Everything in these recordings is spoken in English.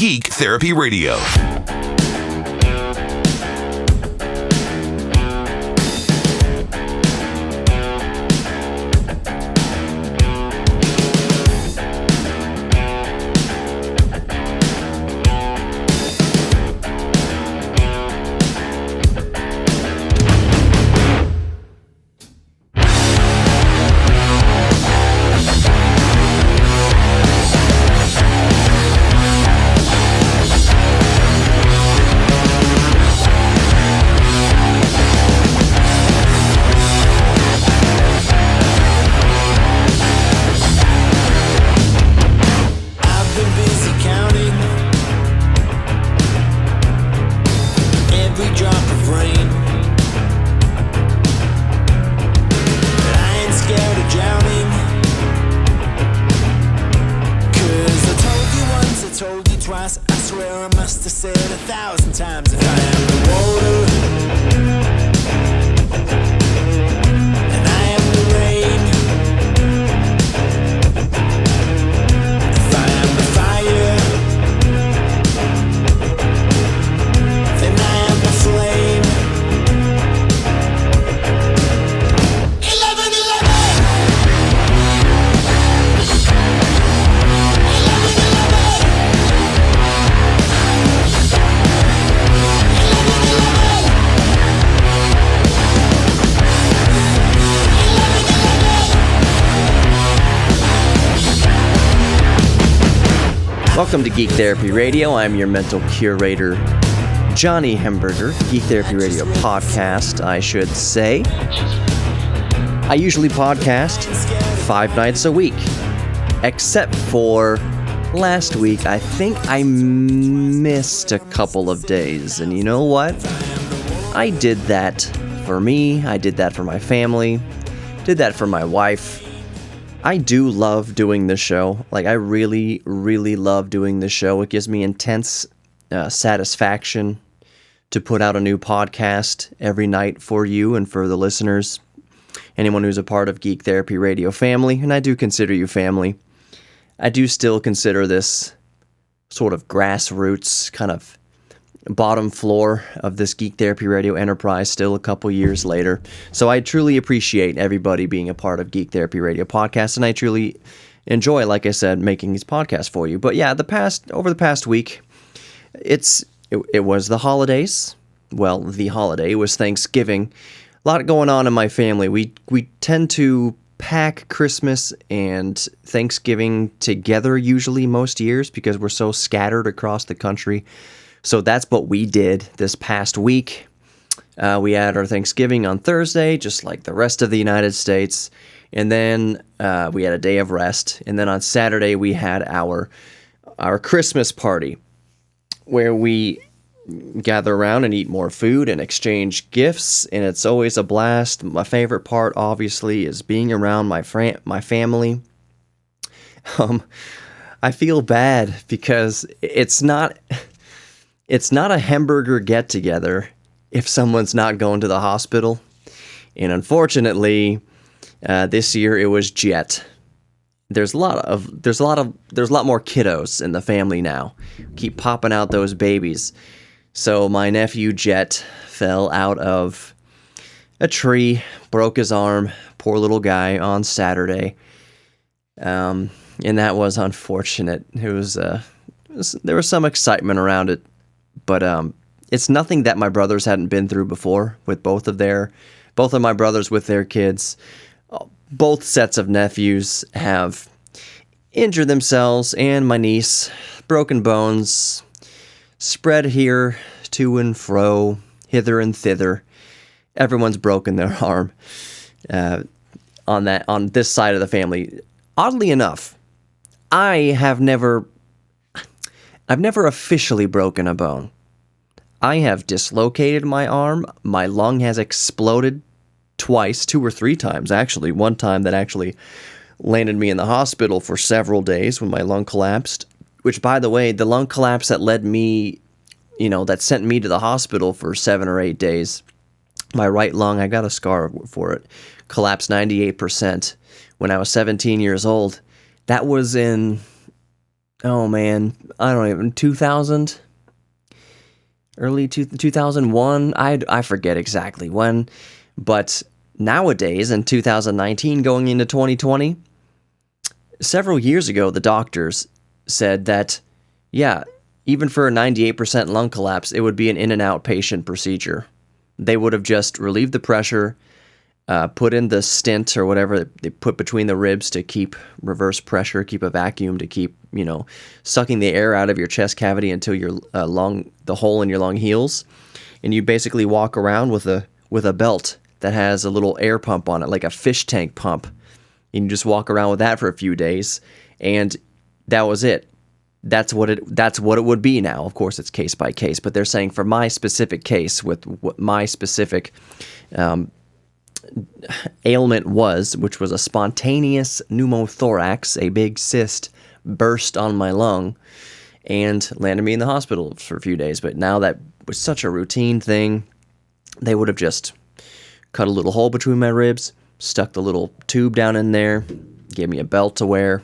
Geek Therapy Radio. Welcome to Geek Therapy Radio. I'm your mental curator, Johnny Hemberger. Geek Therapy Radio podcast, I should say. I usually podcast 5 nights a week, except for last week. I think I missed a couple of days, and you know what? I did that for me. I did that for my family. Did that for my wife. I do love doing this show. Like, I really, really love doing this show. It gives me intense satisfaction to put out a new podcast every night for you and for the listeners, anyone who's a part of Geek Therapy Radio family, and I do consider you family. I do still consider this sort of grassroots, kind of bottom floor of this Geek Therapy Radio enterprise still a couple years later. So I truly appreciate everybody being a part of Geek Therapy Radio podcast, and I truly enjoy, like I said, making these podcasts for you. But yeah, over the past week, it was the holidays. Well, the holiday was Thanksgiving. A lot going on in my family. We tend to pack Christmas and Thanksgiving together usually most years because we're so scattered across the country. So that's what we did this past week. We had our Thanksgiving on Thursday, just like the rest of the United States. And then we had a day of rest. And then on Saturday, we had our Christmas party, where we gather around and eat more food and exchange gifts. And it's always a blast. My favorite part, obviously, is being around my family. I feel bad because it's not a hamburger get-together if someone's not going to the hospital. And unfortunately, this year it was Jet. There's a lot more kiddos in the family now. Keep popping out those babies. So my nephew Jet fell out of a tree, broke his arm, poor little guy, on Saturday. And that was unfortunate. There was some excitement around it. But it's nothing that my brothers hadn't been through before with both of my brothers with their kids. Both sets of nephews have injured themselves, and my niece, broken bones, spread here to and fro, hither and thither. Everyone's broken their arm on this side of the family. Oddly enough, I've never officially broken a bone. I have dislocated my arm. My lung has exploded twice, 2 or 3 times, actually. One time that actually landed me in the hospital for several days when my lung collapsed. Which, by the way, the lung collapse that led me, that sent me to the hospital for 7 or 8 days. My right lung, I got a scar for it, collapsed 98% when I was 17 years old. That was in oh man, I don't even, 2000? Early 2001? I forget exactly when, but nowadays in 2019 going into 2020, several years ago the doctors said that, yeah, even for a 98% lung collapse, it would be an in and out patient procedure. They would have just relieved the pressure, put in the stent or whatever they put between the ribs to keep reverse pressure, keep a vacuum to keep, sucking the air out of your chest cavity until your the hole in your lung heals. And you basically walk around with a belt that has a little air pump on it, like a fish tank pump. And you just walk around with that for a few days, and that was it. That's what it would be now. Of course, it's case by case, but they're saying for my specific case, with what my specific ailment was, which was a spontaneous pneumothorax, a big cyst burst on my lung and landed me in the hospital for a few days. But now that was such a routine thing, they would have just cut a little hole between my ribs, stuck the little tube down in there, gave me a belt to wear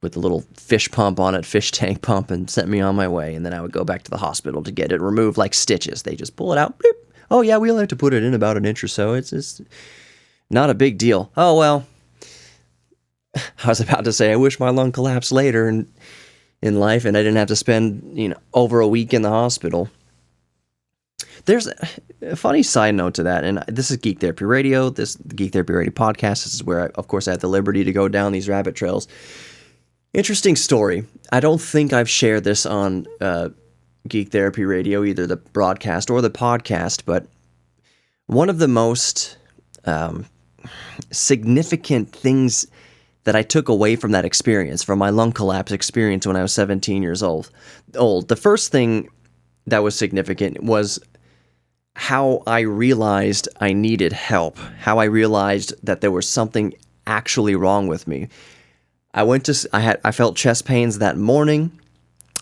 with a little fish pump on it, fish tank pump, and sent me on my way. And then I would go back to the hospital to get it removed like stitches. They just pull it out. Bloop. Oh, yeah, we'll have to put it in about an inch or so. It's not a big deal. Oh, well, I was about to say I wish my lung collapsed later in life and I didn't have to spend, over a week in the hospital. There's a funny side note to that, and this is Geek Therapy Radio, the Geek Therapy Radio podcast. This is where, of course, I have the liberty to go down these rabbit trails. Interesting story. I don't think I've shared this on Geek Therapy Radio, either the broadcast or the podcast, but one of the most significant things that I took away from that experience, from my lung collapse experience when I was 17 years old. The first thing that was significant was how I realized I needed help, how I realized that there was something actually wrong with me. I felt chest pains that morning.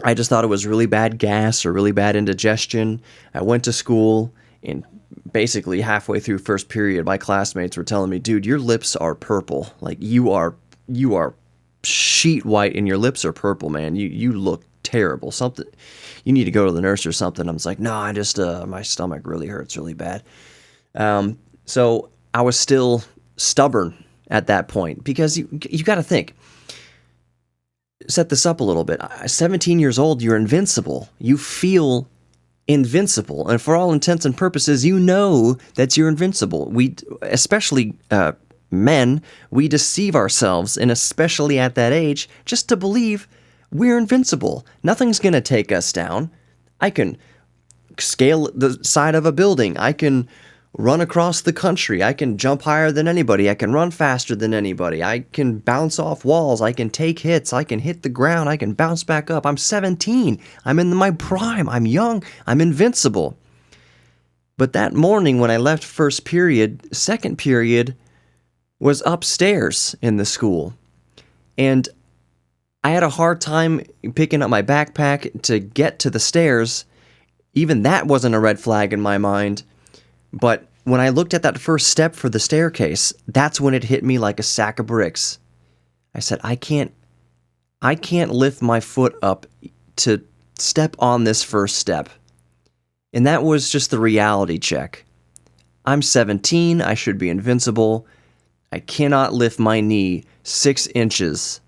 I just thought it was really bad gas or really bad indigestion. I went to school, and basically halfway through first period, my classmates were telling me, dude, your lips are purple. Like, you are sheet white and your lips are purple, man. You look terrible. Something, you need to go to the nurse or something. I was like, no, I just, my stomach really hurts really bad. So I was still stubborn at that point, because you got to think, set this up a little bit. 17 years old, you're invincible. You feel invincible. And for all intents and purposes, you know that you're invincible. We, especially men, we deceive ourselves, and especially at that age, just to believe we're invincible. Nothing's going to take us down. I can scale the side of a building. I can run across the country. I can jump higher than anybody. I can run faster than anybody. I can bounce off walls. I can take hits. I can hit the ground. I can bounce back up. I'm 17. I'm in my prime. I'm young. I'm invincible. But that morning when I left first period, second period was upstairs in the school. And I had a hard time picking up my backpack to get to the stairs. Even that wasn't a red flag in my mind. But when I looked at that first step for the staircase, that's when it hit me like a sack of bricks. I said, I can't lift my foot up to step on this first step. And that was just the reality check. I'm 17, I should be invincible. I cannot lift my knee 6 inches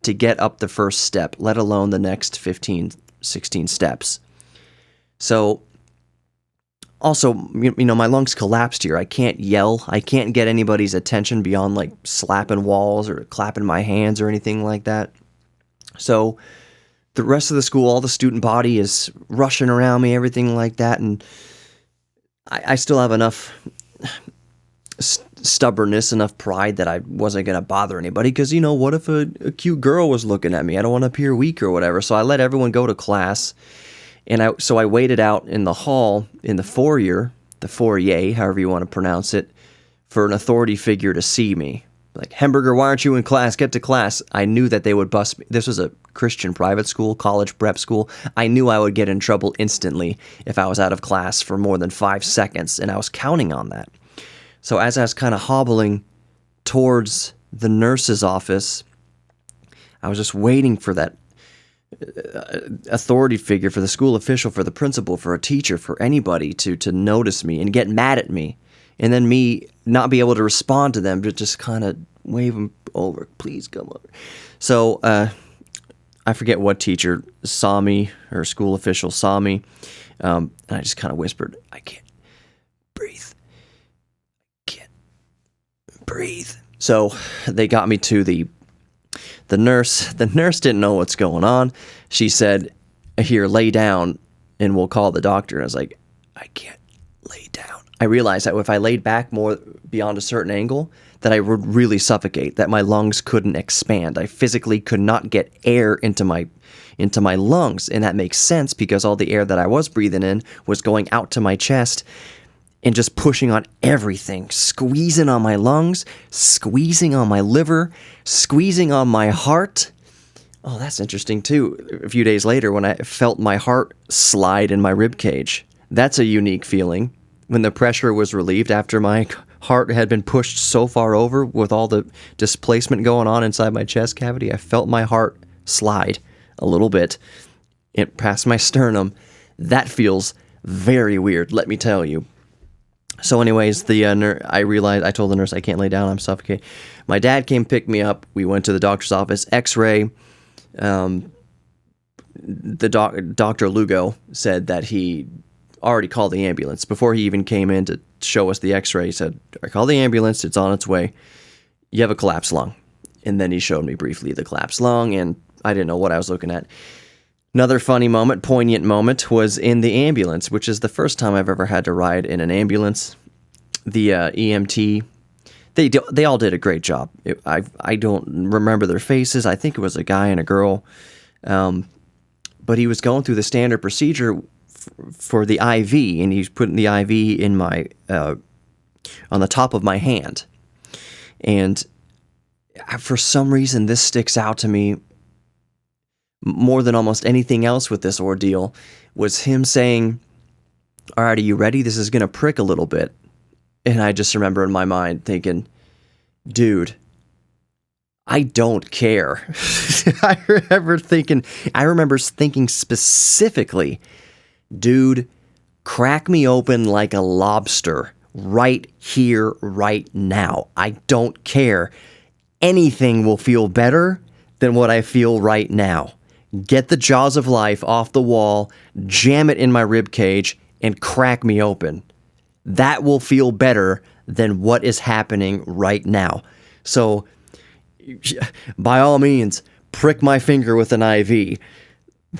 to get up the first step, let alone the next 15, 16 steps. So, also, my lungs collapsed here. I can't yell. I can't get anybody's attention beyond like slapping walls or clapping my hands or anything like that. So the rest of the school, all the student body is rushing around me, everything like that. And I still have enough stubbornness, enough pride that I wasn't going to bother anybody. Because, what if a cute girl was looking at me? I don't want to appear weak or whatever. So I let everyone go to class. And I waited out in the hall, in the foyer, however you want to pronounce it, for an authority figure to see me. Like, Hamburger, why aren't you in class? Get to class. I knew that they would bust me. This was a Christian private school, college prep school. I knew I would get in trouble instantly if I was out of class for more than 5 seconds, and I was counting on that. So as I was kind of hobbling towards the nurse's office, I was just waiting for that authority figure, for the school official, for the principal, for a teacher, for anybody to notice me and get mad at me, and then me not be able to respond to them, but just kind of wave them over, please come over. So I forget what teacher saw me, or school official saw me, and I just kind of whispered, I can't breathe. Can't breathe. So they got me to the nurse. The nurse didn't know what's going on. She said, here, lay down and we'll call the doctor. And I was like, I can't lay down. I realized that if I laid back more beyond a certain angle, that I would really suffocate, that my lungs couldn't expand. I physically could not get air into my lungs. And that makes sense because all the air that I was breathing in was going out to my chest and just pushing on everything, squeezing on my lungs, squeezing on my liver, squeezing on my heart. Oh, that's interesting too. A few days later, when I felt my heart slide in my rib cage, that's a unique feeling. When the pressure was relieved after my heart had been pushed so far over with all the displacement going on inside my chest cavity, I felt my heart slide a little bit past my sternum. That feels very weird, let me tell you. So anyways, I realized, I told the nurse I can't lay down, I'm suffocating. My dad came pick me up. We went to the doctor's office, x-ray. Dr. Lugo said that he already called the ambulance. Before he even came in to show us the x-ray, he said, I called the ambulance, it's on its way. You have a collapsed lung. And then he showed me briefly the collapsed lung, and I didn't know what I was looking at. Another funny moment, poignant moment, was in the ambulance, which is the first time I've ever had to ride in an ambulance. The EMT, they all did a great job. I don't remember their faces. I think it was a guy and a girl. But he was going through the standard procedure for the IV, and he's putting the IV in my on the top of my hand. And for some reason, this sticks out to me more than almost anything else with this ordeal, was him saying, all right, are you ready? This is going to prick a little bit. And I just remember in my mind thinking, dude, I don't care. I remember thinking specifically, dude, crack me open like a lobster right here, right now. I don't care. Anything will feel better than what I feel right now. Get the jaws of life off the wall, jam it in my rib cage, and crack me open. That will feel better than what is happening right now. So, by all means, prick my finger with an IV.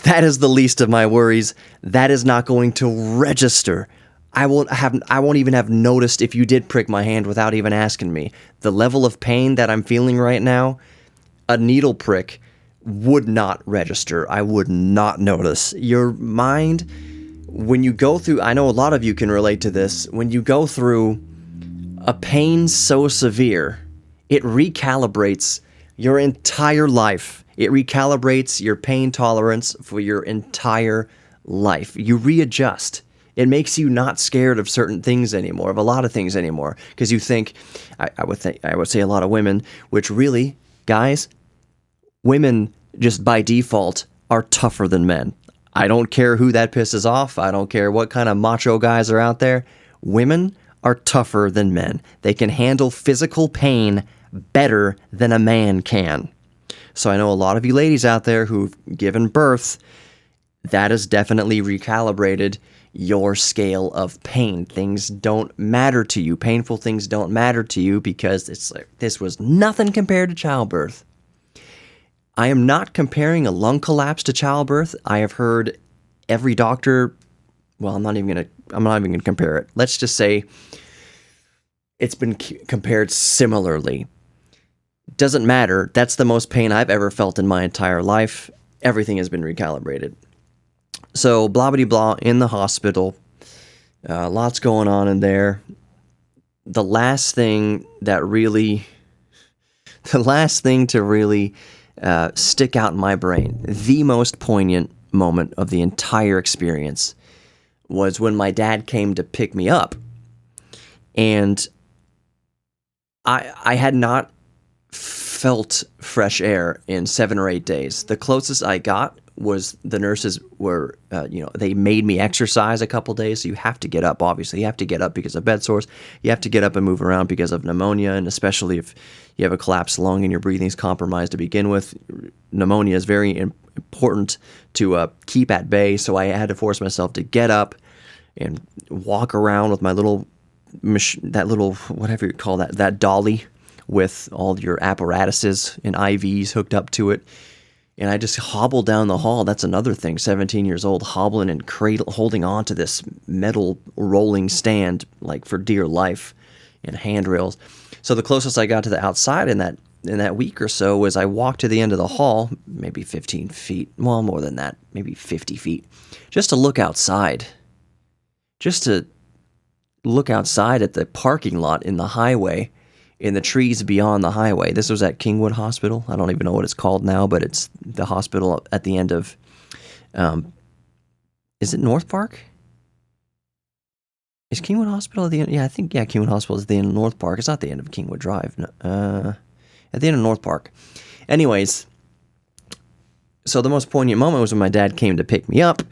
That is the least of my worries. That is not going to register. I won't even have noticed if you did prick my hand without even asking me. The level of pain that I'm feeling right now, a needle prick would not register. I would not notice. Your mind, when you go through, I know a lot of you can relate to this, when you go through a pain so severe, it recalibrates your entire life. It recalibrates your pain tolerance for your entire life. You readjust. It makes you not scared of certain things anymore, of a lot of things anymore, because you think, I would say a lot of women, which really, guys, women just by default are tougher than men. I don't care who that pisses off. I don't care what kind of macho guys are out there. Women are tougher than men. They can handle physical pain better than a man can. So I know a lot of you ladies out there who've given birth, that has definitely recalibrated your scale of pain. Things don't matter to you. Painful things don't matter to you because it's like, this was nothing compared to childbirth. I am not comparing a lung collapse to childbirth. I have heard every doctor, well, I'm not even going to compare it. Let's just say it's been compared similarly. Doesn't matter. That's the most pain I've ever felt in my entire life. Everything has been recalibrated. So, blah, blah, blah, in the hospital. Lots going on in there. The last thing to really stick out in my brain, the most poignant moment of the entire experience, was when my dad came to pick me up. And I had not felt fresh air in 7 or 8 days. The closest I got was the nurses were, they made me exercise a couple days. So you have to get up, obviously. You have to get up because of bed sores. You have to get up and move around because of pneumonia, and especially if you have a collapsed lung and your breathing's compromised to begin with. Pneumonia is very important to keep at bay, so I had to force myself to get up and walk around with my little whatever you call that dolly with all your apparatuses and IVs hooked up to it. And I just hobbled down the hall. That's another thing, 17 years old, hobbling and holding on to this metal rolling stand like for dear life and handrails. So the closest I got to the outside in that week or so was I walked to the end of the hall, maybe 15 feet, well, more than that, maybe 50 feet, just to look outside. Just to look outside at the parking lot in the highway, in the trees beyond the highway. This was at Kingwood Hospital. I don't even know what it's called now, but it's the hospital at the end of, is it North Park? Is Kingwood Hospital at the end? Yeah, I think, Kingwood Hospital is at the end of North Park. It's not the end of Kingwood Drive. No, at the end of North Park. Anyways, so the most poignant moment was when my dad came to pick me up,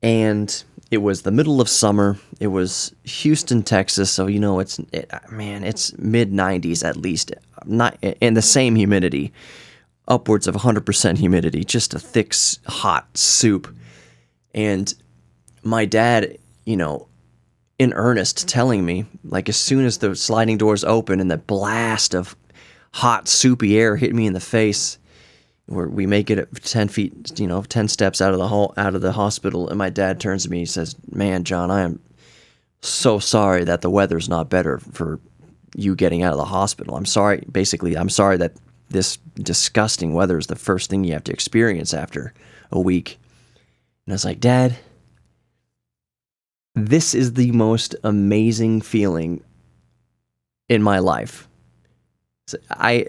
and it was the middle of summer. It was Houston, Texas, so it's mid-90s at least, not in the same humidity, upwards of 100% humidity, just a thick, hot soup. And my dad, in earnest, telling me, like, as soon as the sliding doors open and the blast of hot, soupy air hit me in the face, where we make it at 10 feet, 10 steps out of the hospital, and my dad turns to me, he says, "Man, John, I am so sorry that the weather's not better for you getting out of the hospital. I'm sorry that this disgusting weather is the first thing you have to experience after a week." And I was like, "Dad, this is the most amazing feeling in my life. I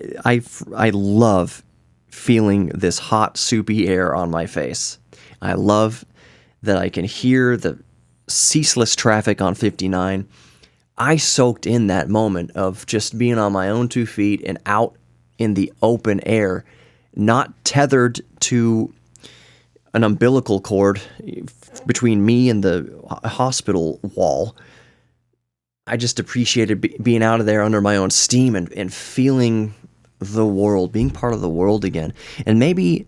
love feeling this hot, soupy air on my face. I love that I can hear the ceaseless traffic on 59. I soaked in that moment of just being on my own 2 feet and out in the open air, not tethered to an umbilical cord between me and the hospital wall. I just appreciated being out of there under my own steam and feeling the world, being part of the world again. And maybe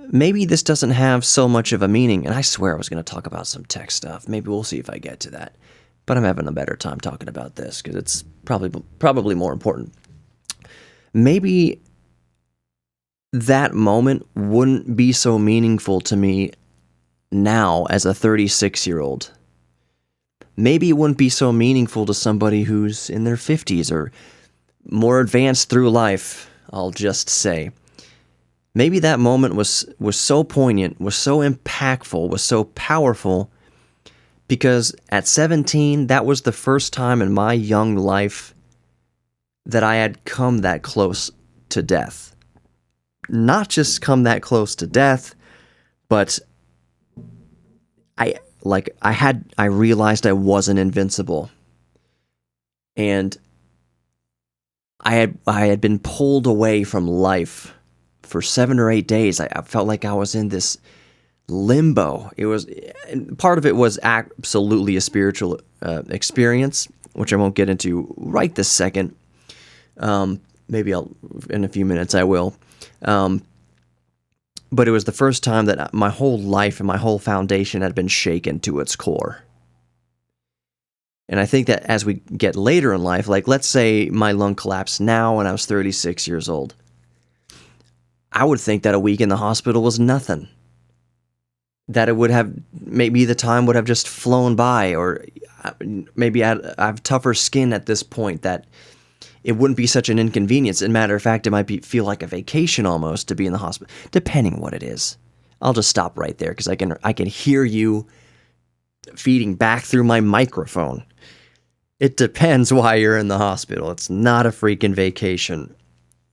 this doesn't have so much of a meaning, and I swear I was going to talk about some tech stuff. Maybe we'll see if I get to that. But I'm having a better time talking about this because it's probably more important. Maybe that moment wouldn't be so meaningful to me now as a 36-year-old. Maybe it wouldn't be so meaningful to somebody who's in their 50s or more advanced through life, I'll just say. Maybe that moment was so poignant, was so impactful, was so powerful, because at 17, that was the first time in my young life that I had come that close to death. Not just come that close to death, but I realized I wasn't invincible. And I had been pulled away from life for 7 or 8 days. I felt like I was in this limbo. Part of it was absolutely a spiritual experience, which I won't get into right this second. Maybe in a few minutes I will. But it was the first time that my whole life and my whole foundation had been shaken to its core. And I think that as we get later in life, like let's say my lung collapsed now when I was 36 years old, I would think that a week in the hospital was nothing. That it would have, maybe the time would have just flown by, or maybe I have tougher skin at this point, that it wouldn't be such an inconvenience. As a matter of fact, it might feel like a vacation almost to be in the hospital, depending what it is. I'll just stop right there because I can hear you feeding back through my microphone. It depends why you're in the hospital. It's not a freaking vacation.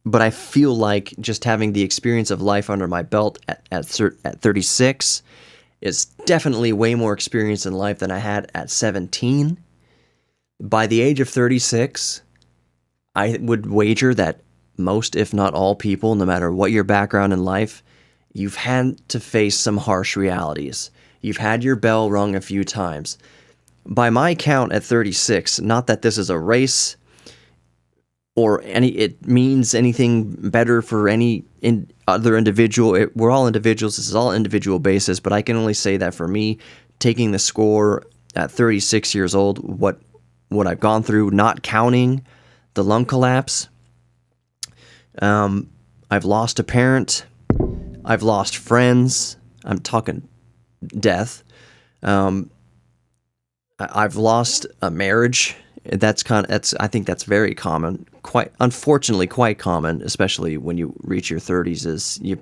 But I feel like just having the experience of life under my belt at 36 is definitely way more experience in life than I had at 17. By the age of 36, I would wager that most, if not all people, no matter what your background in life, You've had to face some harsh realities. You've had your bell rung a few times. By my count at 36, not that this is a race or it means anything better for any other individual. We're all individuals. This is all individual basis, but I can only say that for me, taking the score at 36 years old, what I've gone through, not counting the lung collapse. I've lost a parent. I've lost friends. I'm talking death. I've lost a marriage. I think that's very common. Unfortunately, quite common, especially when you reach your 30s.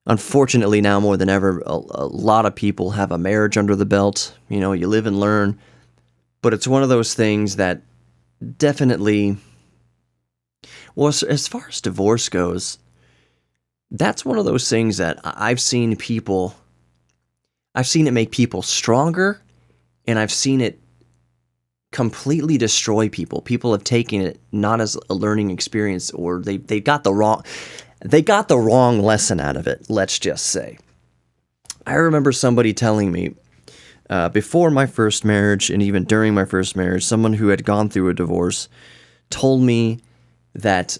Unfortunately, now more than ever, a lot of people have a marriage under the belt. You live and learn. But it's one of those things that definitely, well, as far as divorce goes, that's one of those things that I've seen it make people stronger, and I've seen it completely destroy people. People have taken it not as a learning experience, or they got the wrong lesson out of it, let's just say. I remember somebody telling me, before my first marriage and even during my first marriage, someone who had gone through a divorce told me that,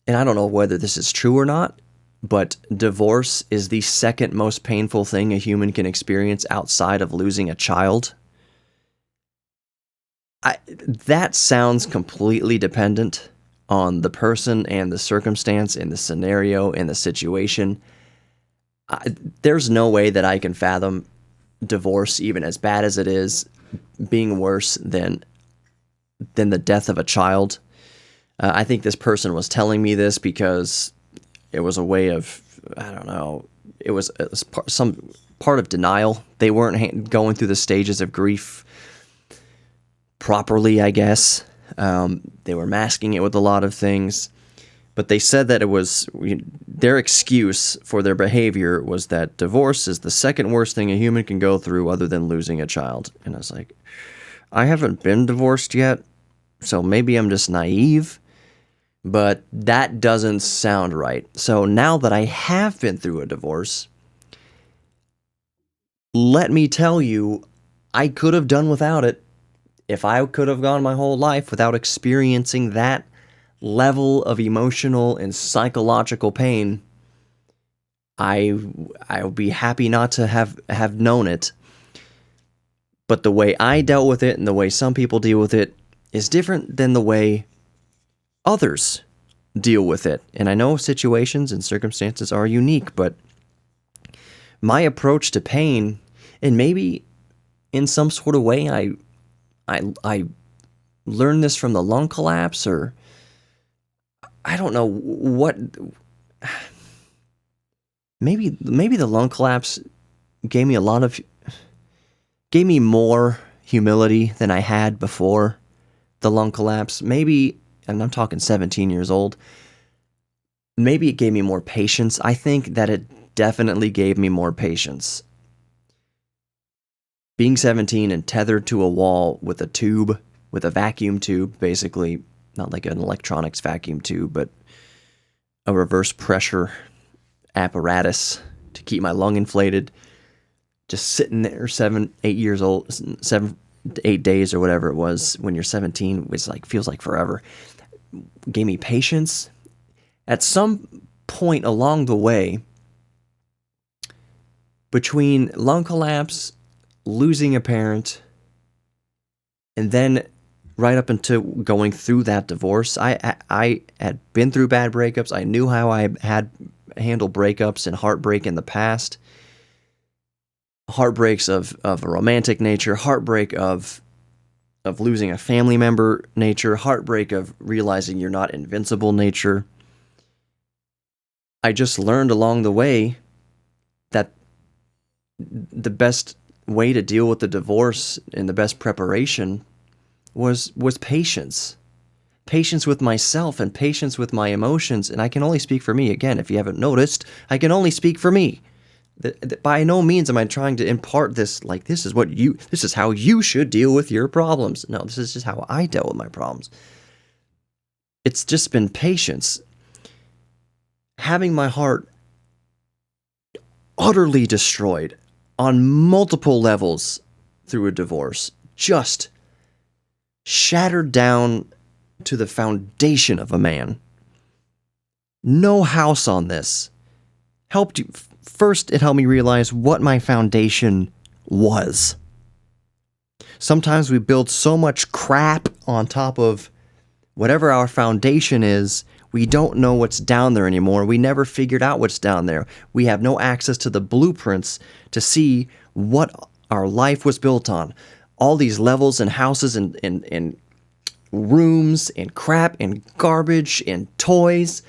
and I don't know whether this is true or not, but divorce is the second most painful thing a human can experience outside of losing a child. That sounds completely dependent on the person and the circumstance and the scenario and the situation. There's no way that I can fathom divorce, even as bad as it is, being worse than the death of a child. I think this person was telling me this because it was a way of, I don't know, it was some part of denial. They weren't going through the stages of grief properly, I guess. They were masking it with a lot of things. But they said that it was, their excuse for their behavior was that divorce is the second worst thing a human can go through other than losing a child. And I was like, I haven't been divorced yet, so maybe I'm just naive, but that doesn't sound right. So now that I have been through a divorce, let me tell you, I could have done without it. If I could have gone my whole life without experiencing that level of emotional and psychological pain, I would be happy not to have known it. But the way I dealt with it and the way some people deal with it is different than the way others deal with it. And I know situations and circumstances are unique, but my approach to pain, and maybe in some sort of way I learned this from the lung collapse, or I don't know what. Maybe the lung collapse gave me more humility than I had before the lung collapse. Maybe, and I'm talking 17 years old, maybe it gave me more patience. I think that it definitely gave me more patience. Being 17 and tethered to a wall with a vacuum tube, basically, not like an electronics vacuum tube, but a reverse pressure apparatus to keep my lung inflated, just sitting there 7 years old, 7 to 8 days or whatever it was when you're 17, it's like, feels like forever. Gave me patience. At some point along the way, between lung collapse, losing a parent, and then right up until going through that divorce, I had been through bad breakups. I knew how I had handled breakups and heartbreak in the past. Heartbreaks of a romantic nature, heartbreak of losing a family member nature, heartbreak of realizing you're not invincible nature. I just learned along the way that the best way to deal with the divorce and the best preparation was patience. Patience with myself and patience with my emotions. And I can only speak for me. Again, if you haven't noticed, I can only speak for me. By no means am I trying to impart this, like, this is how you should deal with your problems. No, this is just how I dealt with my problems. It's just been patience. Having my heart utterly destroyed on multiple levels through a divorce, just shattered down to the foundation of a man. No house on this helped you. First, it helped me realize what my foundation was. Sometimes we build so much crap on top of whatever our foundation is, we don't know what's down there anymore. We never figured out what's down there. We have no access to the blueprints to see what our life was built on. All these levels and houses and rooms and crap and garbage and toys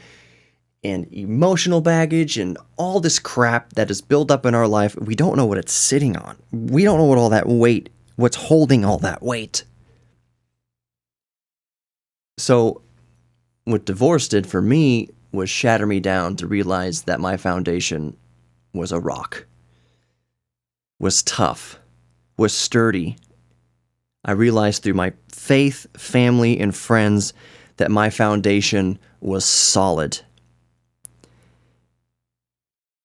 and emotional baggage and all this crap that is built up in our life. We don't know what it's sitting on. We don't know what all that weight, what's holding all that weight. So what divorce did for me was shatter me down to realize that my foundation was a rock, was tough, was sturdy. I realized through my faith, family, and friends that my foundation was solid.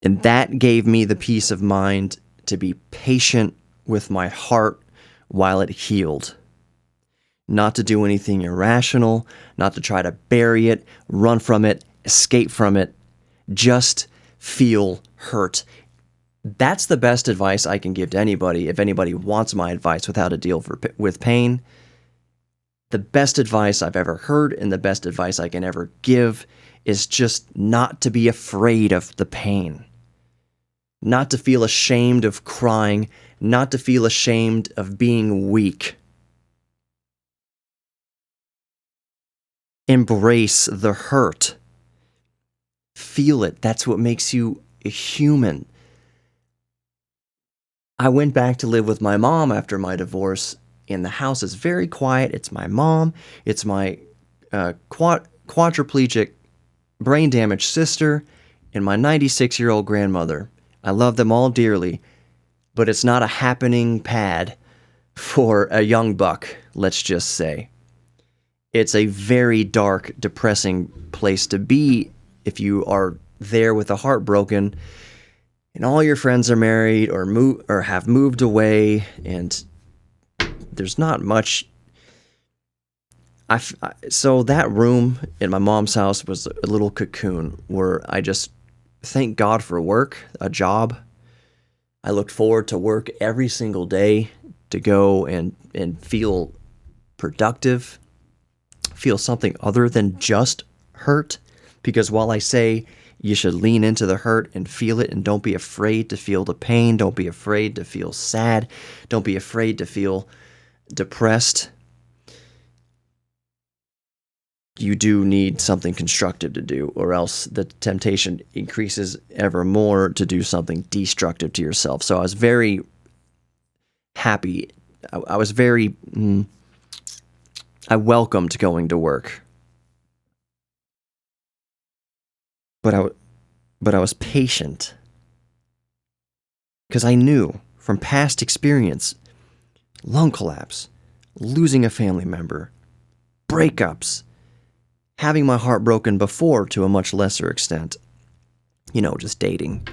And that gave me the peace of mind to be patient with my heart while it healed. Not to do anything irrational, not to try to bury it, run from it, escape from it. Just feel hurt. That's the best advice I can give to anybody if anybody wants my advice with how to deal with pain. The best advice I've ever heard and the best advice I can ever give is just not to be afraid of the pain. Not to feel ashamed of crying, not to feel ashamed of being weak. Embrace the hurt. Feel it. That's what makes you a human. I went back to live with my mom after my divorce, and the house is very quiet. It's my mom. It's my quadriplegic, brain-damaged sister, and my 96-year-old grandmother. I love them all dearly, but it's not a happening pad for a young buck, let's just say. It's a very dark, depressing place to be if you are there with a heart broken and all your friends are married or have moved away and there's not much. So that room in my mom's house was a little cocoon where I just thank God for work, a job. I looked forward to work every single day to go and feel productive. Feel something other than just hurt, because while I say you should lean into the hurt and feel it and don't be afraid to feel the pain, don't be afraid to feel sad, don't be afraid to feel depressed, you do need something constructive to do, or else the temptation increases ever more to do something destructive to yourself. So I was very happy. I was very... I welcomed going to work, but I was patient because I knew from past experience, lung collapse, losing a family member, breakups, having my heart broken before to a much lesser extent, just dating.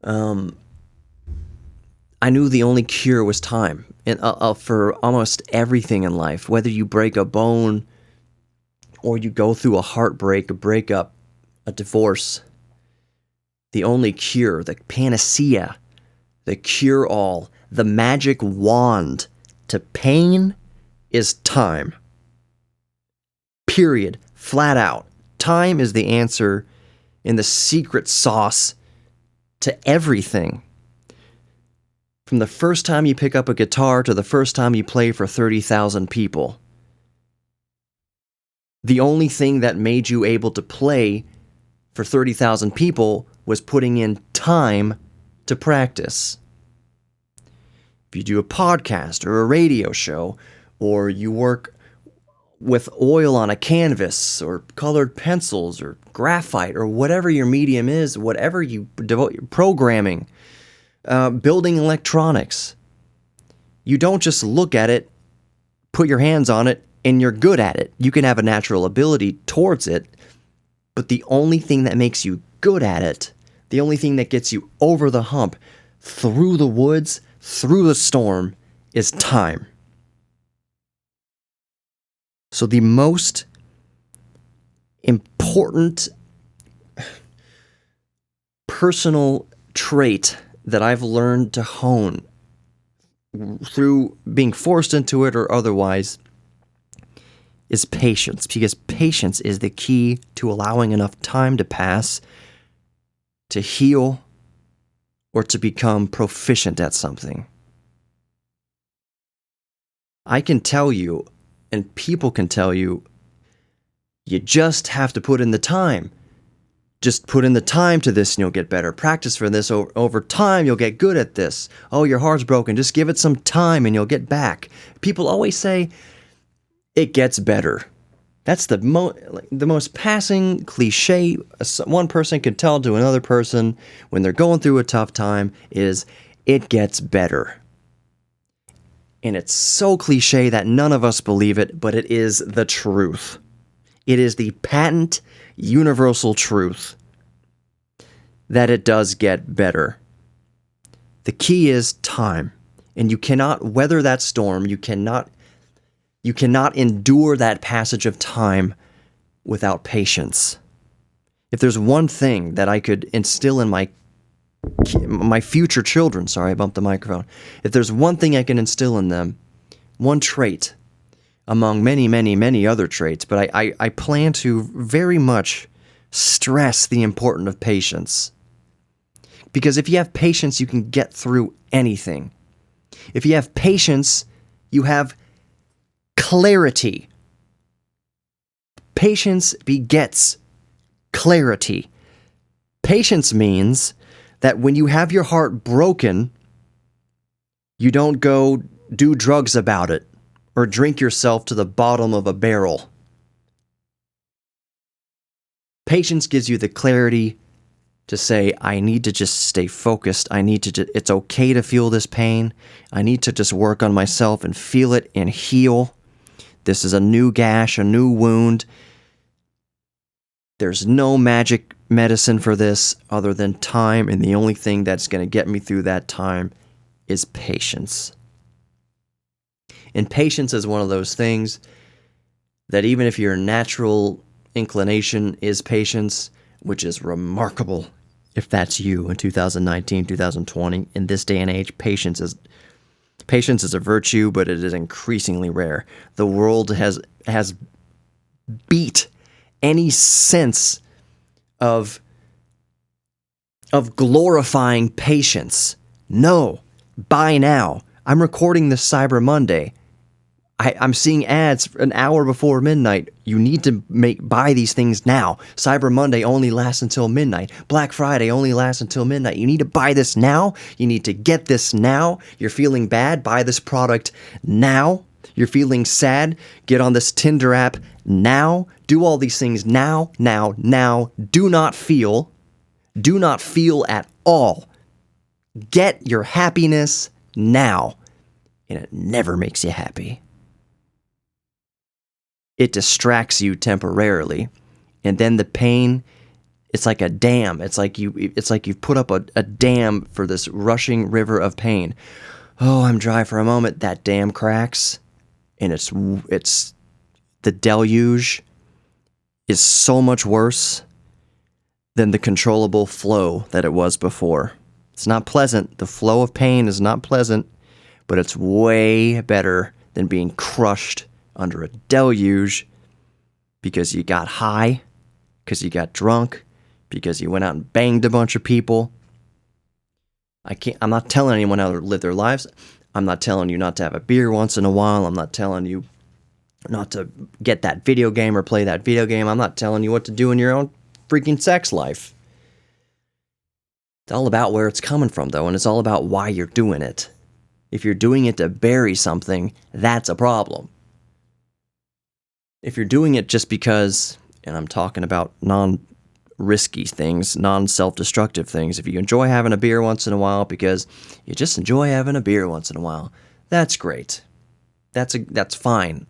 I knew the only cure was time. And for almost everything in life, whether you break a bone or you go through a heartbreak, a breakup, a divorce, the only cure, the panacea, the cure-all, the magic wand to pain is time. Period. Flat out. Time is the answer and the secret sauce to everything. From the first time you pick up a guitar to the first time you play for 30,000 people. The only thing that made you able to play for 30,000 people was putting in time to practice. If you do a podcast or a radio show, or you work with oil on a canvas, or colored pencils, or graphite, or whatever your medium is, whatever you devote your programming, building electronics. You don't just look at it, put your hands on it, and you're good at it. You can have a natural ability towards it, but the only thing that makes you good at it, The only thing that gets you over the hump, through the woods, through the storm, is time. So the most important personal trait that I've learned to hone through being forced into it or otherwise is patience, because patience is the key to allowing enough time to pass to heal or to become proficient at something. I can tell you, and people can tell you, you just have to put in the time. Just put in the time to this and you'll get better. Practice for this. Over time, you'll get good at this. Oh, your heart's broken. Just give it some time and you'll get back. People always say, it gets better. That's the most passing cliche one person can tell to another person when they're going through a tough time is, it gets better. And it's so cliche that none of us believe it, but it is the truth. It is the patent universal truth that it does get better. The key is time, and you cannot weather that storm. You cannot endure that passage of time without patience. If there's one thing that I could instill in my future children, sorry, I bumped the microphone. If there's one thing I can instill in them, one trait among many, many, many other traits, but I plan to very much stress the importance of patience. Because if you have patience, you can get through anything. If you have patience, you have clarity. Patience begets clarity. Patience means that when you have your heart broken, you don't go do drugs about it or drink yourself to the bottom of a barrel. Patience gives you the clarity to say, I need to just stay focused. It's okay to feel this pain. I need to just work on myself and feel it and heal. This is a new gash, a new wound. There's no magic medicine for this other than time, and the only thing that's going to get me through that time is patience. And patience is one of those things that even if your natural inclination is patience, which is remarkable if that's you in 2019, 2020, in this day and age, patience is a virtue, but it is increasingly rare. The world has beat any sense of glorifying patience. No, buy now. I'm recording this Cyber Monday. I'm seeing ads an hour before midnight. You need to buy these things now. Cyber Monday only lasts until midnight. Black Friday only lasts until midnight. You need to buy this now. You need to get this now. You're feeling bad? Buy this product now. You're feeling sad? Get on this Tinder app now. Do all these things now, now, now. Do not feel at all. Get your happiness now. And it never makes you happy. It distracts you temporarily, and then the pain, it's like a dam. It's like you've put up a dam for this rushing river of pain. Oh, I'm dry for a moment. That dam cracks, and it's the deluge is so much worse than the controllable flow that it was before. It's not pleasant. The flow of pain is not pleasant, but it's way better than being crushed under a deluge because you got high, because you got drunk, because you went out and banged a bunch of people. I'm not telling anyone how to live their lives. I'm not telling you not to have a beer once in a while. I'm not telling you not to get that video game or play that video game. I'm not telling you what to do in your own freaking sex life. It's all about where it's coming from, though, and it's all about why you're doing it. If you're doing it to bury something, that's a problem. If you're doing it just because, and I'm talking about non-risky things, non-self-destructive things, if you enjoy having a beer once in a while because you just enjoy having a beer once in a while, that's great. That's fine.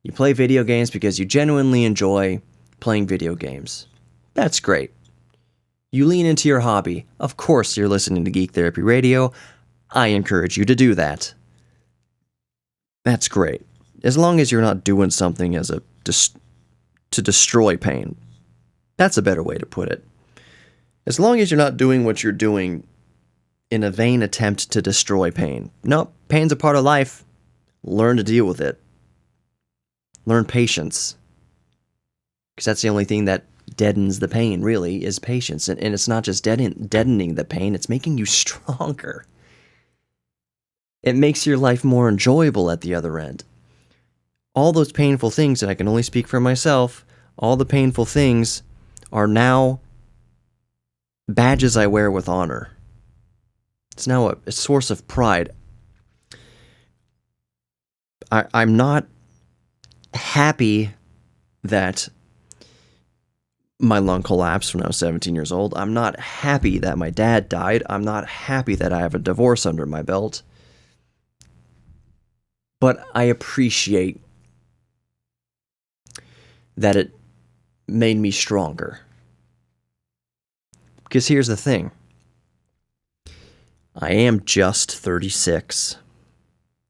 You play video games because you genuinely enjoy playing video games. That's great. You lean into your hobby. Of course, you're listening to Geek Therapy Radio. I encourage you to do that. That's great. As long as you're not doing something to destroy pain. That's a better way to put it. As long as you're not doing what you're doing in a vain attempt to destroy pain. No, pain's a part of life. Learn to deal with it. Learn patience. Because that's the only thing that deadens the pain, really, is patience. And it's not just deadening the pain, it's making you stronger. It makes your life more enjoyable at the other end. All those painful things, and I can only speak for myself, all the painful things are now badges I wear with honor. It's now a source of pride. I'm not happy that my lung collapsed when I was 17 years old. I'm not happy that my dad died. I'm not happy that I have a divorce under my belt. But I appreciate that it made me stronger. Because here's the thing. I am just 36.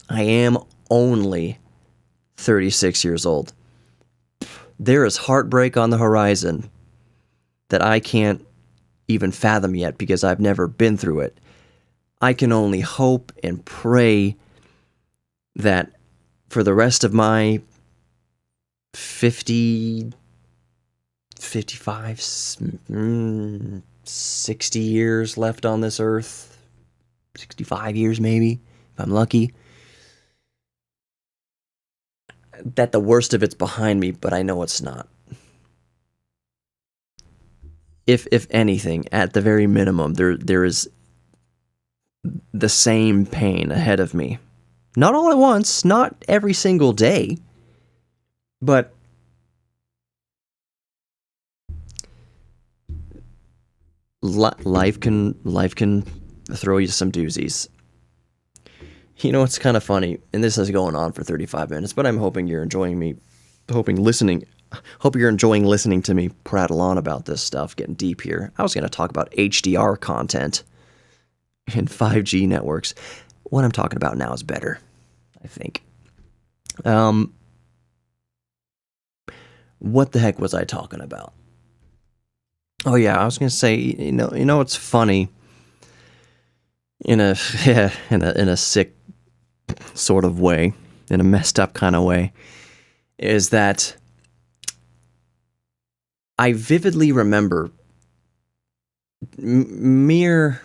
I am only 36 years old. There is heartbreak on the horizon that I can't even fathom yet because I've never been through it. I can only hope and pray that for the rest of my 50, 55, 60 years left on this earth, 65 years maybe, if I'm lucky, that the worst of it's behind me, but I know it's not. If anything, at the very minimum, there is the same pain ahead of me. Not all at once, not every single day, but life can throw you some doozies. You know, it's kind of funny, and this is going on for 35 minutes, but I'm hoping you're enjoying listening to me prattle on about this stuff, getting deep here. I was going to talk about HDR content and 5G networks. What I'm talking about now is better, I think. What the heck was I talking about? Oh yeah, I was going to say, you know, it's funny in a sick sort of way, in a messed up kind of way, is that I vividly remember mere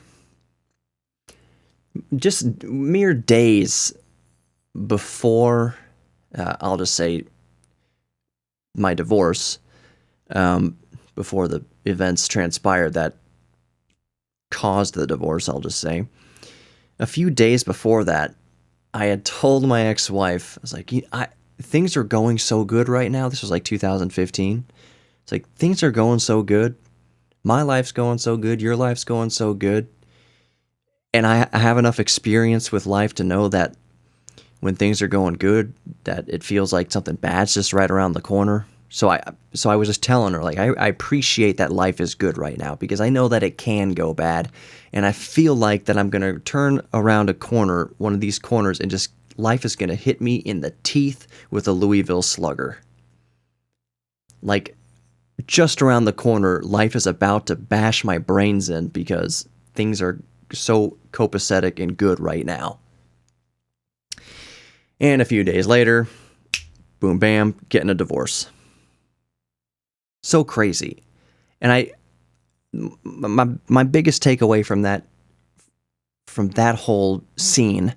days before, I'll just say, my divorce, before the events transpired that caused the divorce, I'll just say. A few days before that, I had told my ex-wife, I was like, things are going so good right now. This was like 2015. It's like, things are going so good. My life's going so good. Your life's going so good. And I have enough experience with life to know that when things are going good, that it feels like something bad's just right around the corner. So I was just telling her, like, I appreciate that life is good right now because I know that it can go bad. And I feel like that I'm going to turn around a corner, one of these corners, and just life is going to hit me in the teeth with a Louisville Slugger. Like, just around the corner, life is about to bash my brains in because things are so copacetic and good right now. And a few days later, boom, bam, getting a divorce. So crazy. And my biggest takeaway from that whole scene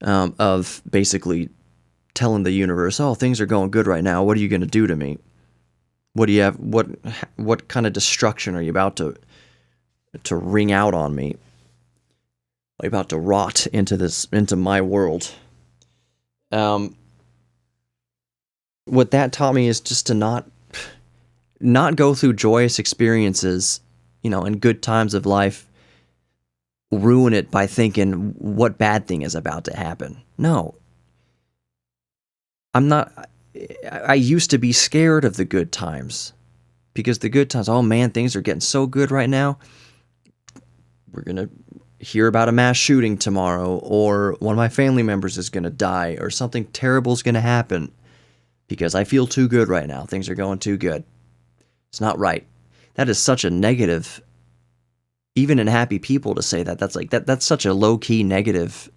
of basically telling the universe, oh, things are going good right now, what are you going to do to me? What do you have? What kind of destruction are you about to wring out on me? Are you about to rot into my world? What that taught me is just to not go through joyous experiences, and good times of life, ruin it by thinking what bad thing is about to happen. No. I used to be scared of the good times because the good times, oh man, things are getting so good right now. We're going to hear about a mass shooting tomorrow, or one of my family members is going to die, or something terrible is going to happen because I feel too good right now. Things are going too good. It's not right. That is such a negative, even in happy people, to say that. That's such a low-key negative,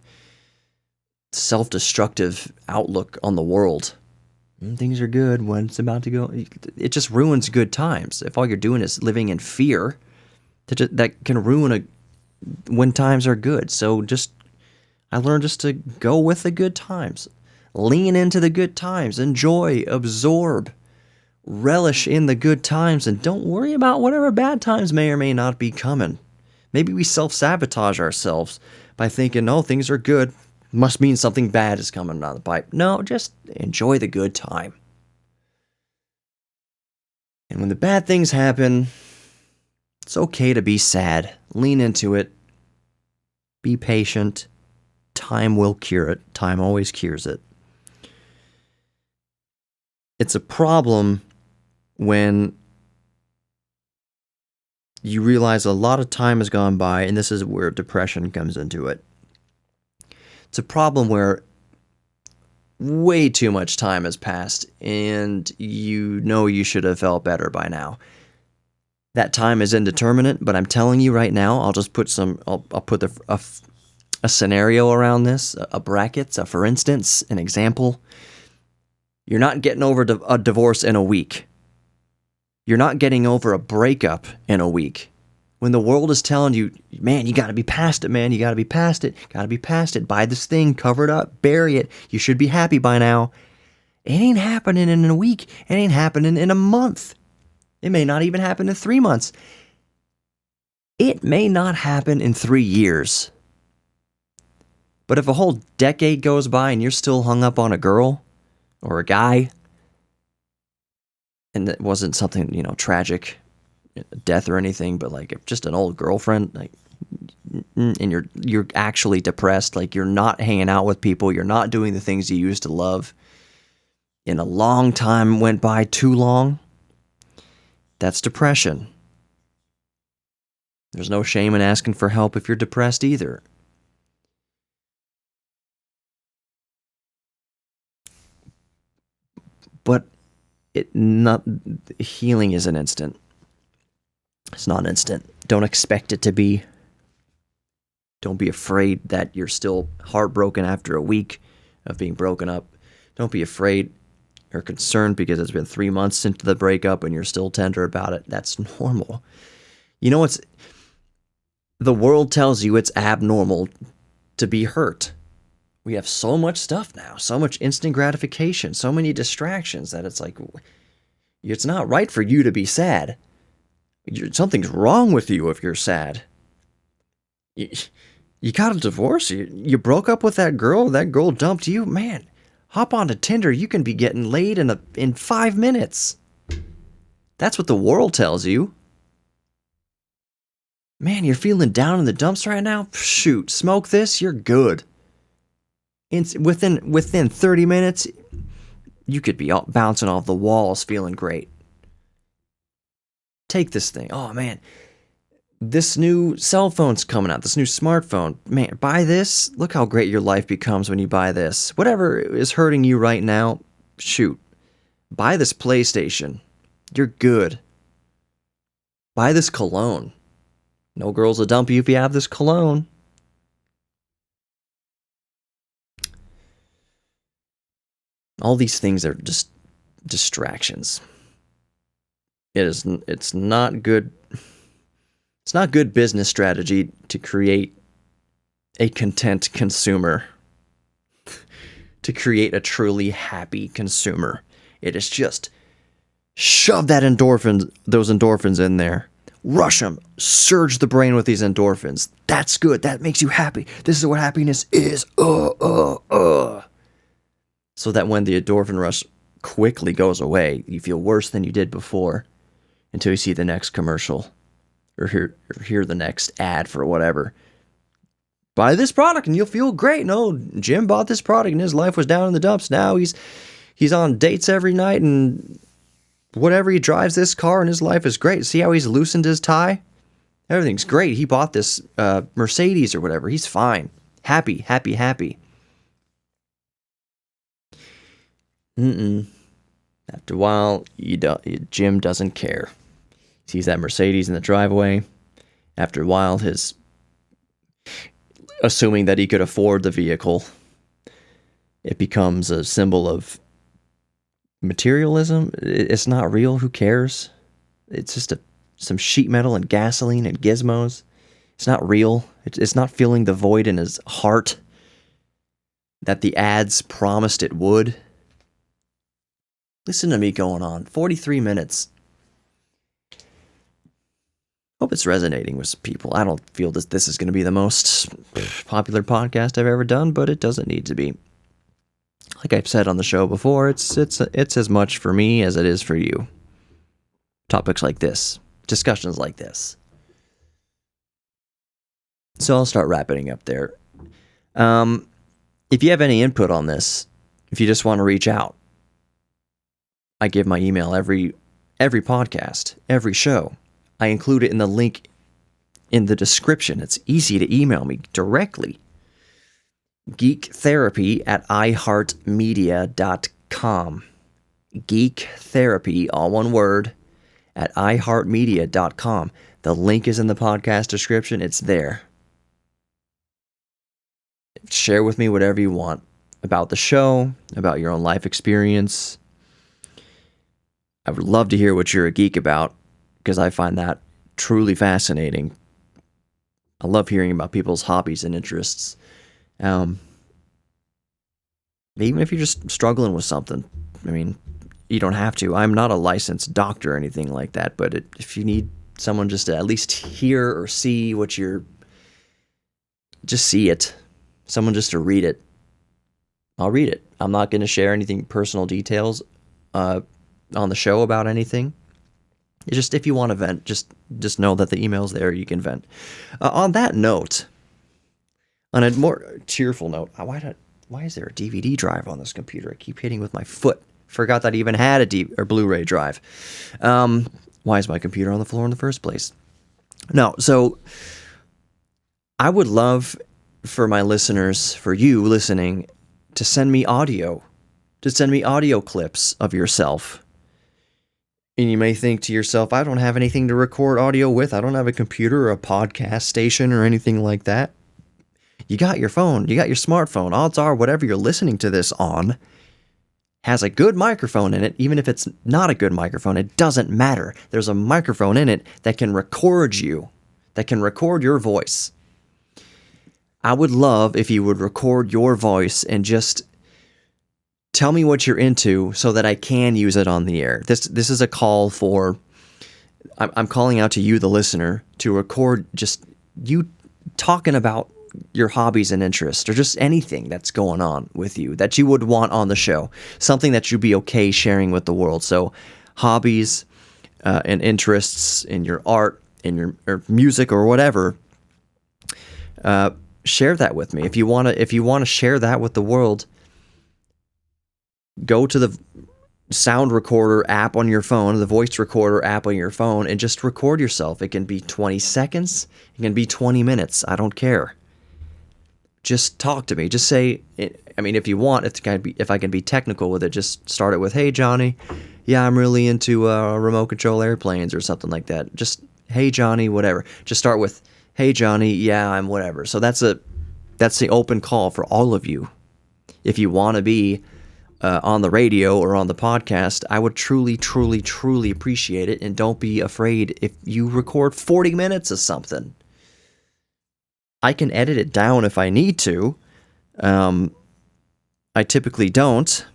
self-destructive outlook on the world. Things are good when it's about to go. It just ruins good times. If all you're doing is living in fear, that can ruin when times are good. So I learned just to go with the good times. Lean into the good times. Enjoy, absorb, relish in the good times, and don't worry about whatever bad times may or may not be coming. Maybe we self-sabotage ourselves by thinking, oh, things are good, must mean something bad is coming down the pipe. No, just enjoy the good time. And when the bad things happen, it's okay to be sad. Lean into it. Be patient. Time will cure it. Time always cures it. It's a problem when you realize a lot of time has gone by, and this is where depression comes into it. It's a problem where way too much time has passed, and you know you should have felt better by now. That time is indeterminate, but I'm telling you right now, I'll just put I'll put a scenario around this, a bracket, for instance, an example. You're not getting over a divorce in a week. You're not getting over a breakup in a week. When the world is telling you, man, you got to be past it, man. You got to be past it. Got to be past it. Buy this thing, cover it up, bury it. You should be happy by now. It ain't happening in a week. It ain't happening in a month. It may not even happen in 3 months. It may not happen in 3 years. But if a whole decade goes by and you're still hung up on a girl or a guy, and it wasn't something, tragic, death or anything, but like if just an old girlfriend, like, and you're actually depressed, like you're not hanging out with people, you're not doing the things you used to love, and a long time went by too long, that's depression. There's no shame in asking for help if you're depressed either. But healing isn't instant. It's not instant. Don't expect it to be. Don't be afraid that you're still heartbroken after a week of being broken up. Don't be afraid or concerned because it's been 3 months into the breakup and you're still tender about it. That's normal. The world tells you it's abnormal to be hurt. We have so much stuff now, so much instant gratification, so many distractions that it's like, it's not right for you to be sad. Something's wrong with you if you're sad. You got a divorce, you broke up with that girl dumped you, man, hop onto Tinder, you can be getting laid in 5 minutes. That's what the world tells you. Man, you're feeling down in the dumps right now? Shoot, smoke this, you're good. Within 30 minutes, you could be bouncing off the walls feeling great. Take this thing. Oh, man. This new cell phone's coming out. This new smartphone. Man, buy this. Look how great your life becomes when you buy this. Whatever is hurting you right now, shoot. Buy this PlayStation. You're good. Buy this cologne. No girls will dump you if you have this cologne. All these things are just distractions. It's not good. It's not good business strategy to create a content consumer, to create a truly happy consumer. It is just shove those endorphins in there. Rush them. Surge the brain with these endorphins. That's good. That makes you happy. This is what happiness is. So that when the endorphin rush quickly goes away, you feel worse than you did before until you see the next commercial or hear the next ad for whatever. Buy this product and you'll feel great. No, Jim bought this product and his life was down in the dumps. Now he's on dates every night and whatever he drives this car in his life is great. See how he's loosened his tie? Everything's great. He bought this Mercedes or whatever. He's fine. Happy, happy, happy. After a while, Jim doesn't care. He sees that Mercedes in the driveway. After a while, assuming that he could afford the vehicle, it becomes a symbol of materialism. It's not real. Who cares? It's just some sheet metal and gasoline and gizmos. It's not real. It's not filling the void in his heart that the ads promised it would. Listen to me going on. 43 minutes. Hope it's resonating with people. I don't feel this is going to be the most popular podcast I've ever done, but it doesn't need to be. Like I've said on the show before, it's as much for me as it is for you. Topics like this, discussions like this. So I'll start wrapping up there. If you have any input on this, if you just want to reach out, I give my email every podcast, every show. I include it in the link in the description. It's easy to email me directly. geektherapy@iheartmedia.com. Geektherapy, all one word, at iheartmedia.com. The link is in the podcast description. It's there. Share with me whatever you want about the show, about your own life experience. I would love to hear what you're a geek about, because I find that truly fascinating. I love hearing about people's hobbies and interests. Even if you're just struggling with something, I mean, you don't have to. I'm not a licensed doctor or anything like that, but if you need someone just to at least hear or see what just see it. Someone just to read it. I'll read it. I'm not going to share anything personal details on the show about anything. It's just if you want to vent, just know that the email's there. You can vent. On that note, on a more cheerful note, why is there a DVD drive on this computer? I keep hitting with my foot. Forgot that I even had a Blu-ray drive. Why is my computer on the floor in the first place? No, so I would love for my listeners, for you listening, to send me audio clips of yourself. And you may think to yourself, I don't have anything to record audio with. I don't have a computer or a podcast station or anything like that. You got your phone. You got your smartphone. Odds are whatever you're listening to this on has a good microphone in it. Even if it's not a good microphone, it doesn't matter. There's a microphone in it that can record you, that can record your voice. I would love if you would record your voice and just tell me what you're into so that I can use it on the air. This is a call for, I'm calling out to you, the listener, to record just you talking about your hobbies and interests, or just anything that's going on with you that you would want on the show. Something that you'd be okay sharing with the world. So hobbies and interests in your art, in your or music or whatever, share that with me. If you want to share that with the world, go to the sound recorder app on your phone, the voice recorder app on your phone, and just record yourself. It can be 20 seconds. It can be 20 minutes. I don't care. Just talk to me. Just say, I mean, if you want, if I can be technical with it, just start it with, hey, Johnny, yeah, I'm really into remote control airplanes or something like that. Just, hey, Johnny, whatever. Just start with, hey, Johnny, yeah, I'm whatever. So that's the open call for all of you. If you want to be on the radio or on the podcast, I would truly, truly, truly appreciate it. And don't be afraid if you record 40 minutes of something. I can edit it down if I need to. I typically don't.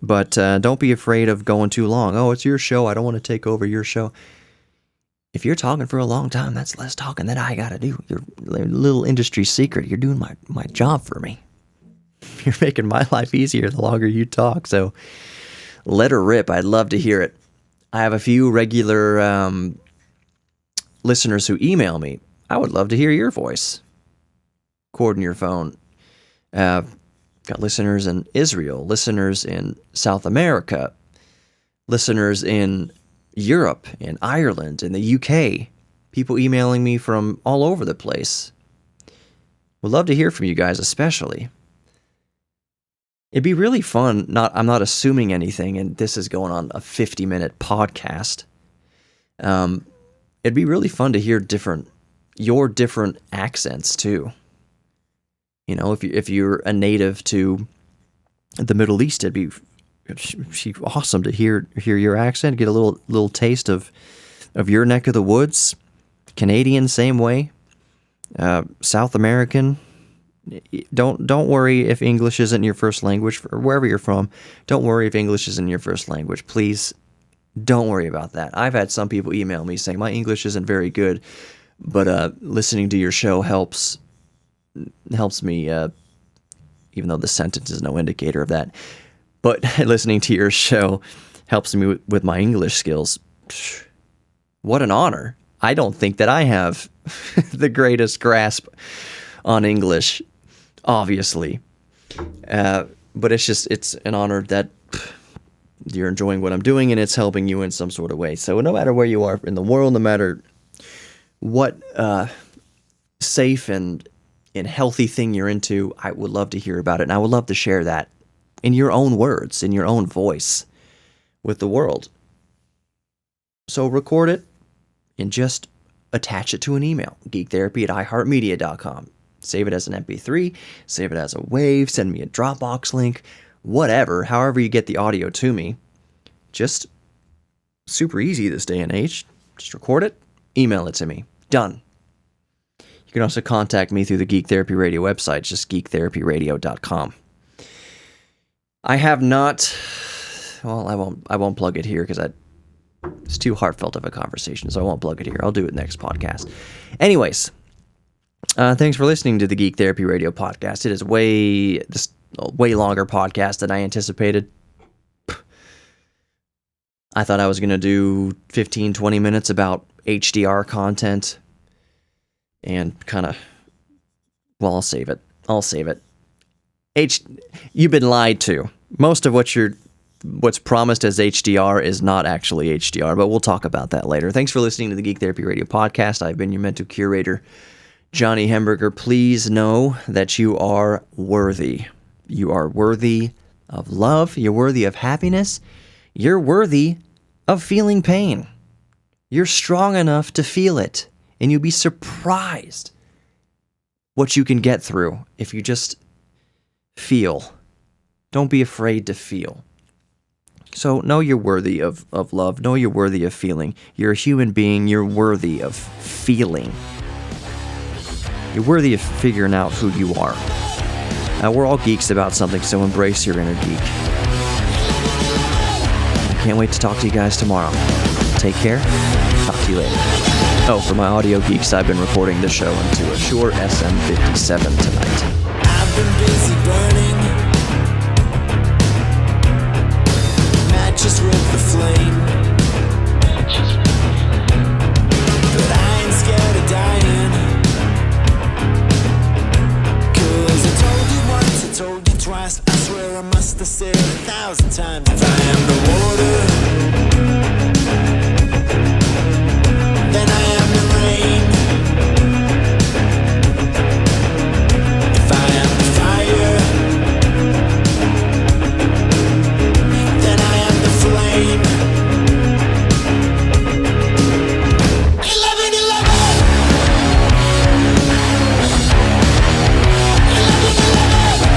But don't be afraid of going too long. Oh, it's your show. I don't want to take over your show. If you're talking for a long time, that's less talking than I got to do. You're a little industry secret. You're doing my job for me. You're making my life easier the longer you talk. So let her rip. I'd love to hear it. I have a few regular listeners who email me. I would love to hear your voice. Record in your phone. Got listeners in Israel, listeners in South America, listeners in Europe, in Ireland, in the UK, people emailing me from all over the place. Would love to hear from you guys, especially. It'd be really fun. I'm not assuming anything, and this is going on a 50-minute podcast. It'd be really fun to hear your different accents too. You know, if you're a native to the Middle East, it'd be awesome to hear your accent, get a little taste of your neck of the woods. Canadian, same way. South American. Don't worry if English isn't your first language, or wherever you're from. Don't worry if English isn't your first language. Please don't worry about that. I've had some people email me saying my English isn't very good, but listening to your show helps me, even though the sentence is no indicator of that. But listening to your show helps me with my English skills. What an honor. I don't think that I have the greatest grasp on English, obviously. But it's an honor that you're enjoying what I'm doing and it's helping you in some sort of way. So no matter where you are in the world, no matter what safe and healthy thing you're into, I would love to hear about it. And I would love to share that in your own words, in your own voice with the world. So record it and just attach it to an email, geektherapy@iheartmedia.com. Save it as an MP3, save it as a WAV, send me a Dropbox link, whatever, however you get the audio to me. Just super easy this day and age. Just record it, email it to me. Done. You can also contact me through the Geek Therapy Radio website, just geektherapyradio.com. I have not, well, I won't plug it here because it's too heartfelt of a conversation, so I won't plug it here. I'll do it next podcast. Anyways, thanks for listening to the Geek Therapy Radio podcast. It is way longer podcast than I anticipated. I thought I was going to do 15, 20 minutes about HDR content and kind of, well, I'll save it. You've been lied to. Most of what's promised as HDR is not actually HDR, but we'll talk about that later. Thanks for listening to the Geek Therapy Radio podcast. I've been your mental curator, Johnny Hemberger. Please know that you are worthy. You are worthy of love. You're worthy of happiness. You're worthy of feeling pain. You're strong enough to feel it, and you'll be surprised what you can get through if you just feel. Don't be afraid to feel. So know you're worthy of love. Know you're worthy of feeling. You're a human being. You're worthy of feeling. You're worthy of figuring out who you are. We're all geeks about something, so embrace your inner geek. I can't wait to talk to you guys tomorrow. Take care. Talk to you later. Oh, for my audio geeks, I've been recording the show into a Shure SM57 tonight. I've been busy burning matches with the flame, but I ain't scared of dying, 'cause I told you once, I told you twice, I swear I must have said 1,000 times. If I am the water, then I am the rain. If I am the fire, then I am the flame. You love it, you love it. You love it, you love it.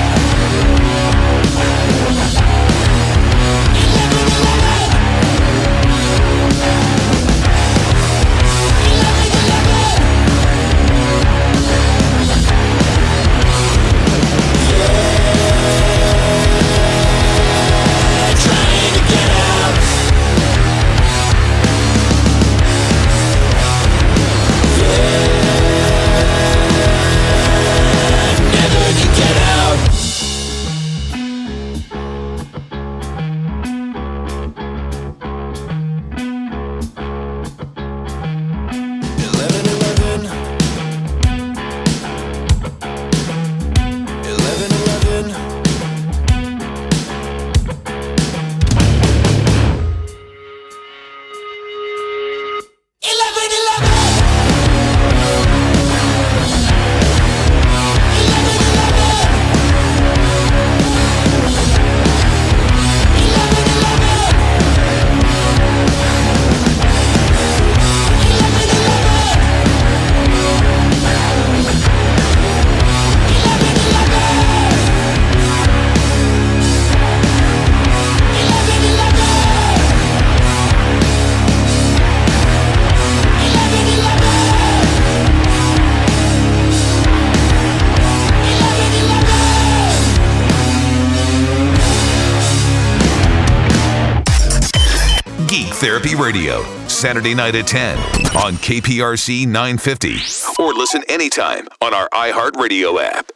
Therapy Radio, Saturday night at 10 on KPRC 950. Or listen anytime on our iHeartRadio app.